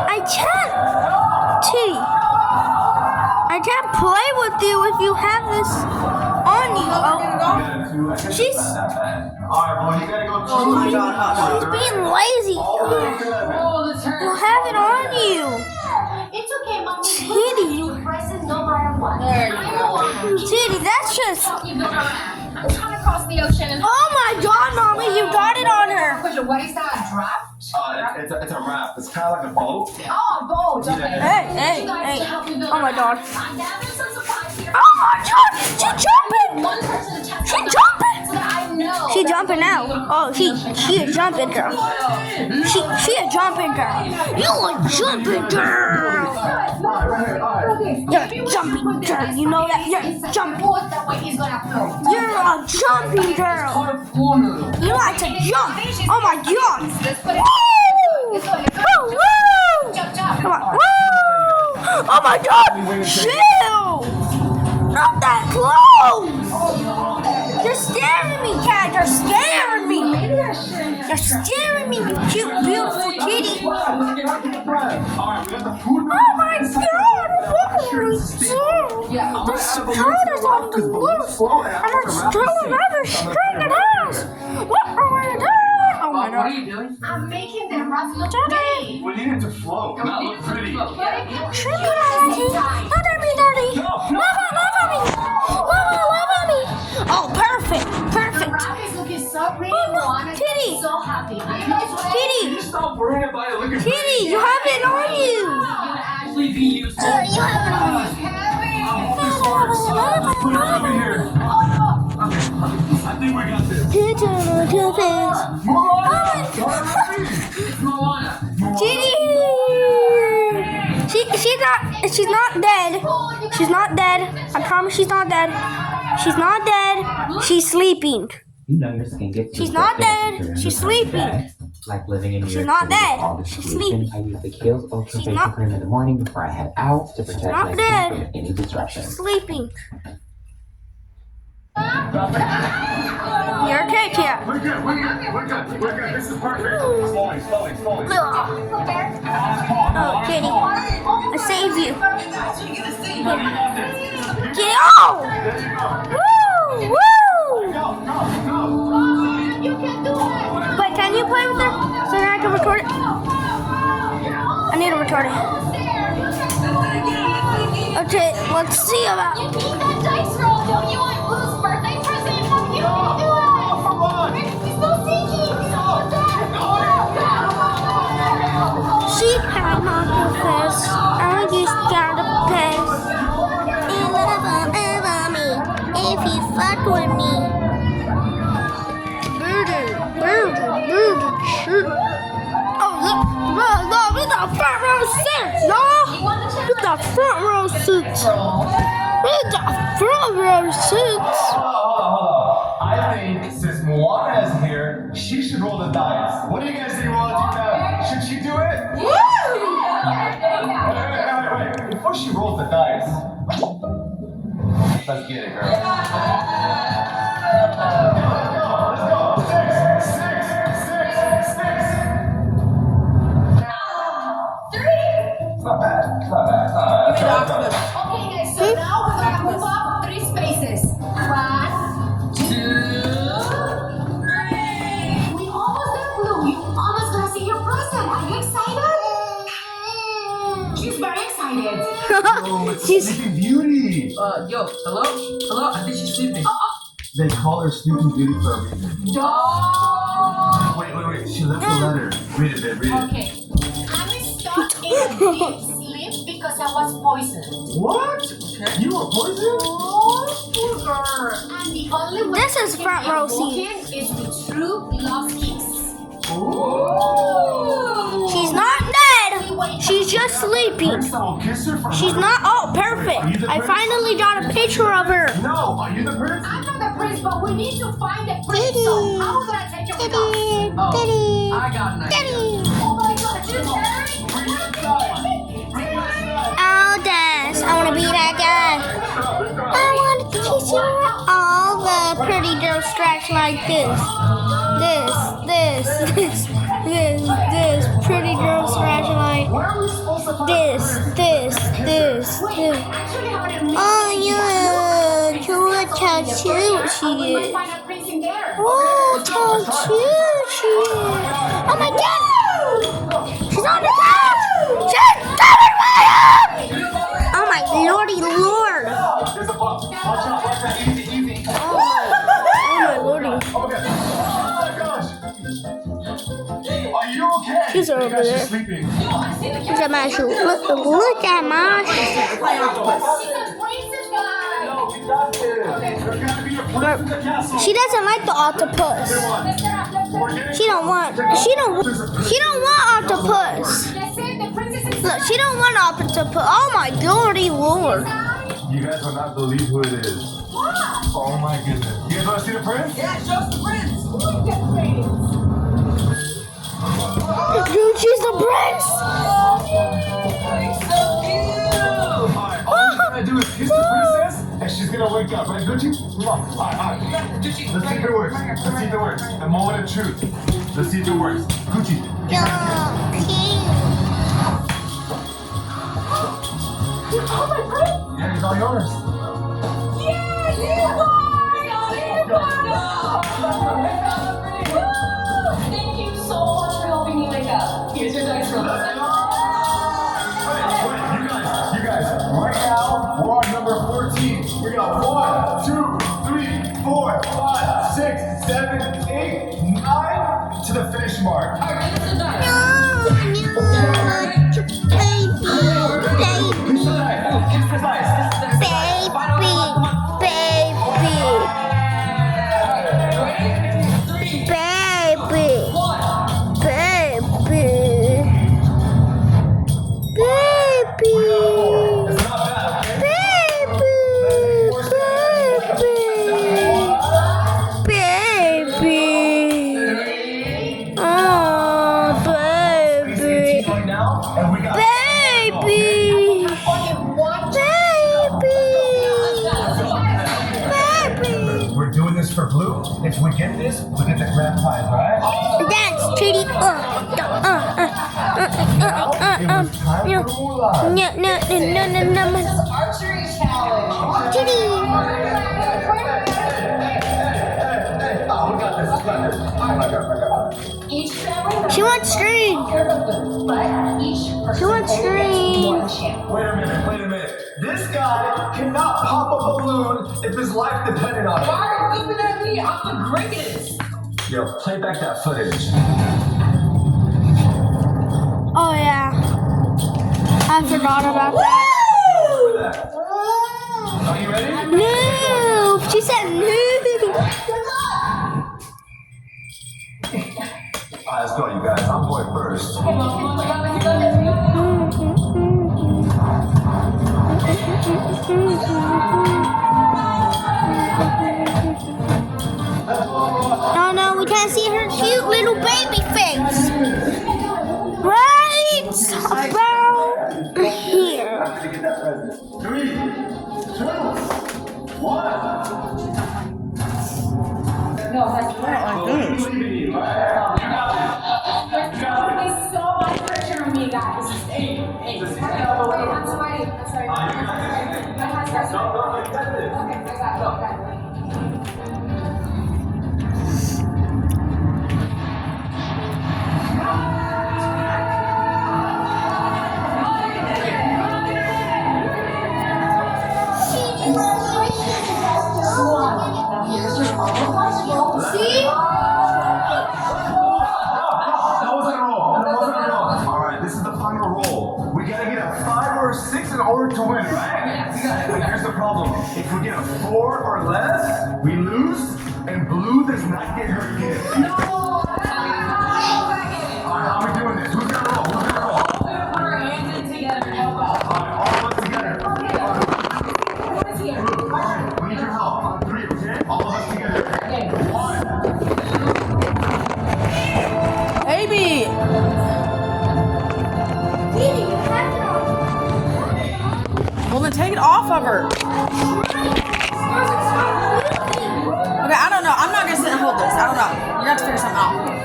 I can't. T. I can't play with you if you have this on you. Oh, she's being lazy. You have it on you. It's okay, Mom. Titty. Present no matter what. There you go. Titty, that's just. You go around. Let's run across the ocean and Oh my God, Mommy, you got it on her. what is that? A draft? It's a raft. It's kind of like a boat. Oh, a boat. Okay. Hey. Oh my God. I'm gathering some supplies here. Oh my God, she's jumping. One person to test She's it jumping. so that I know. She jumping now. Oh, she a jumping girl. She a jumping girl. You a jumping girl. You're a jumping girl. You know that? You're a jumping. That way he's gonna float. You're a jumping girl. You like to jump. Oh my God. Let's put it. Woo! Woo! Woo! Jump, jump. Come on. Woo! Oh my God. Chill. Not that close. You're scaring me, cat. You're scaring me. You're scaring me, you cute, beautiful kitty. Oh my God. Look at me. The skirt is on the loose. And it's still another string it has. What are we doing? Oh my What are God. you doing? I'm making the raft look pretty. We need it to float, not look pretty. Shrimp it already. Look at me, Daddy. Love at me. Love at me. Oh, perfect. The Perfect. raft is looking so pretty. Mama, Moana is Kitty. so happy. Are you guys ready? Kitty. Stop worrying about it. Look at Kitty, you have it on you. You would actually be useful. You have it on you. Put it over here. I think we got this. It's Moana. She's not dead. She's not dead. I promise she's not dead. She's not dead. She's sleeping. You know your skin gets She's used not to dead. things She's during the sleeping. day. Like living in New She's York not City with dead. all this She's pollution, sleeping. I use the Kiehl's Ultra She's Facial not- Cream in the morning before I head out to protect not my dead. skin from any disruption. Sleeping. You're okay, cat. We're good. This is perfect. Slowly. Oh, Kitty. I saved you. Kitty. Oh! Woo! Woo! You can do it. Wait, can you play with her so that I can record it? I need to record it. Okay, let's see about. You need that dice roll. Don't you want Blue's birthday present? You can do it. He's so sneaky. She had not confessed. I just got a pass. Me if you fuck with me. Shoot. Oh, look, with the front row seats, y'all. With the front row seats. With the front row seats. Hold on. I think since Moana is here, she should roll the dice. What do you guys think Moana do now? Should she do it? Wait. Before she rolls the dice, let's get it, girl. Let's go. Six. It's not bad. Okay, guys, so now we're gonna move up 3 spaces. 1, 2, 3. We almost got Blue. You almost gonna see your present. Are you excited? She's very excited. Oh, it's Sleeping Beauty. Yo, hello? I think she's sleeping. They call her Sleeping Beauty for a reason. Oh. Wait. She left a letter. Read it, babe. Read it. Okay. I'm stuck in a deep sleep because I was poisoned. What? You were poisoned? Oh, poor girl. And the only way This is I can front get row walking seat. is with true love's kiss. Ooh. She's not dead. She's just sleeping. Prince that will kiss her for She's her? not. Oh, Are you perfect. the I prince? finally got a picture of her. No, are you the prince? I'm not the prince, but we need to find the prince. So how would I take you with us? Oh, I got an idea. Oh my god, you Terry? Bring it inside. Bring it inside. I'll dance. I want to be that guy. I want to kiss you. All the pretty girls stretch like this. This. Pretty girls stretch like Where are we supposed to find This. Actually, how did Oh yeah, to tattoo we she might is. find a prince in there. Oh, tattoo she is. Oh my god! She's on the couch! She's coming right up! Oh my lordy lord! There's a box. Watch out. Easy. Oh my lordy. Oh my gosh. Are you okay? She's over You guys are there. sleeping. Look at my shoe. Look at my shoe. She's a princess, guys. No, we got this. There's gotta be a prince in the castle. She doesn't like the octopus. She don't want octopus. That's it, the princess is Look, she don't want octopus. Oh my lordy lord. You guys will not believe who it is. Oh my goodness. You guys want to see the prince? Yeah, show us the prince. Dude, she's the prince. He's so cute. Alright, all we're gonna do is kiss the princess and she's gonna wake up, right, Gucci? Come on. Alright. Let's see if it works. Let's see if it works. The moment of truth. Let's see if it works. Gucci. Yeah, it's all yours. Thank you so much for helping me wake up. Here's your dice roll. Wait, you guys, right now, we're on number 14. We got 1, 2, 3, 4, 5, 6, 7, 8, 9 to the finish mark. Kiss the dice. It's not bad, okay? Right now, and we got We're doing this for Blue. If we get this, we get the grand prize, right? Dance, Trudy. Now, it was time for Mulan. No. Archery challenge. Trudy. Oh, we got this. We got this. I got it. Each family She wants string. but each person She wants only gets string. one chance. Wait a minute. This guy cannot pop a balloon if his life depended on it. Why are you looking at me? I'm the greatest. Yo, play back that footage. Oh yeah. I forgot about that. Remember that. Are you ready? No. She said no. Alright, let's go, you guys. I'm going first. No, we can't see her cute little baby face. Right about here. To get that present. 3, 2, 1. There's so much pressure on me, guys. Hey, wait, I'm sorry. My husband's okay, I got it. See? That wasn't a roll. Alright, this is the final roll. We gotta get a 5 or a 6 in order to win, right? But here's the problem. If we get a 4 or less, we lose, and Blue does not get her gift. Alright, how are we doing this? Who's gonna roll? Put our hands in together and help out. Alright, all of us together. Alright, we need your help. On 3, okay? All of us together. 1. Baby. Well, then take it off of her. Okay, I don't know. I'm not gonna sit and hold this. I don't know. You're gonna have to figure something out.